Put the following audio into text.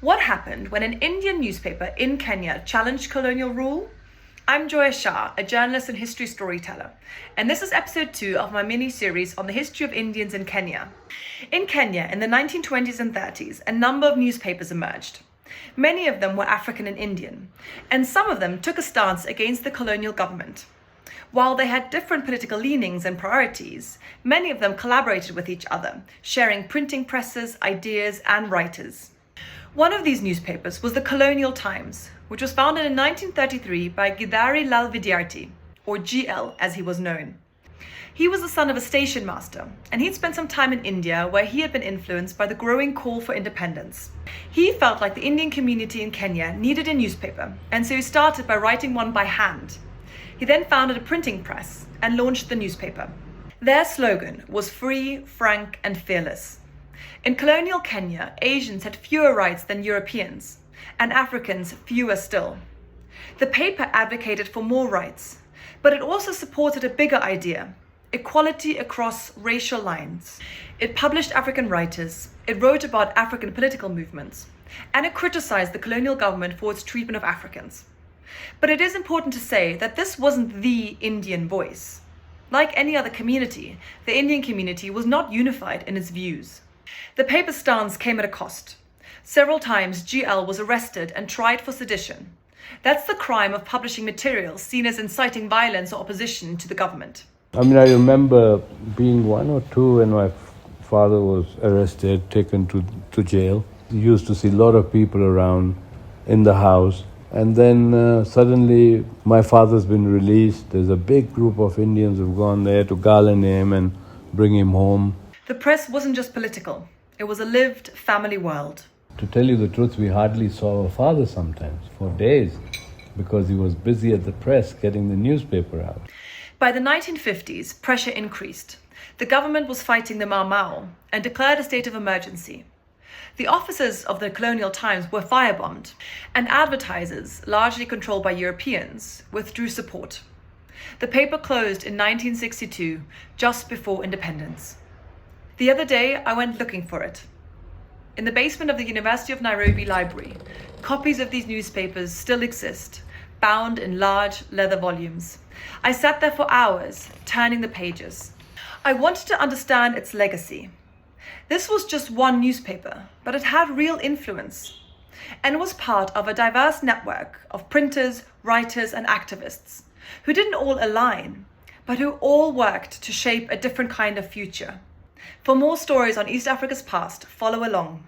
What happened when an Indian newspaper in Kenya challenged colonial rule? I'm Joya Shah, a journalist and history storyteller, and this is episode 2 of my mini-series on the history of Indians in Kenya. In Kenya, in the 1920s and 30s, a number of newspapers emerged. Many of them were African and Indian, and some of them took a stance against the colonial government. While they had different political leanings and priorities, many of them collaborated with each other, sharing printing presses, ideas, and writers. One of these newspapers was the Colonial Times, which was founded in 1933 by Girdhari Lal Vidyarthi, or GL as he was known. He was the son of a station master, and he'd spent some time in India where he had been influenced by the growing call for independence. He felt like the Indian community in Kenya needed a newspaper, and so he started by writing one by hand. He then founded a printing press and launched the newspaper. Their slogan was free, frank, and fearless. In colonial Kenya, Asians had fewer rights than Europeans, and Africans fewer still. The paper advocated for more rights, but it also supported a bigger idea: equality across racial lines. It published African writers, it wrote about African political movements, and it criticized the colonial government for its treatment of Africans. But it is important to say that this wasn't the Indian voice. Like any other community, the Indian community was not unified in its views. The paper's stance came at a cost. Several times GL was arrested and tried for sedition. That's the crime of publishing material seen as inciting violence or opposition to the government. I remember being 1 or 2 when my father was arrested, taken to jail. You used to see a lot of people around in the house. And then suddenly my father's been released. There's a big group of Indians who've gone there to garland him and bring him home. The press wasn't just political. It was a lived family world. To tell you the truth, we hardly saw our father sometimes for days because he was busy at the press getting the newspaper out. By the 1950s, pressure increased. The government was fighting the Mau Mau and declared a state of emergency. The offices of the Colonial Times were firebombed, and advertisers, largely controlled by Europeans, withdrew support. The paper closed in 1962, just before independence. The other day, I went looking for it. In the basement of the University of Nairobi library, copies of these newspapers still exist, bound in large leather volumes. I sat there for hours, turning the pages. I wanted to understand its legacy. This was just one newspaper, but it had real influence, and was part of a diverse network of printers, writers, and activists who didn't all align, but who all worked to shape a different kind of future. For more stories on East Africa's past, follow along.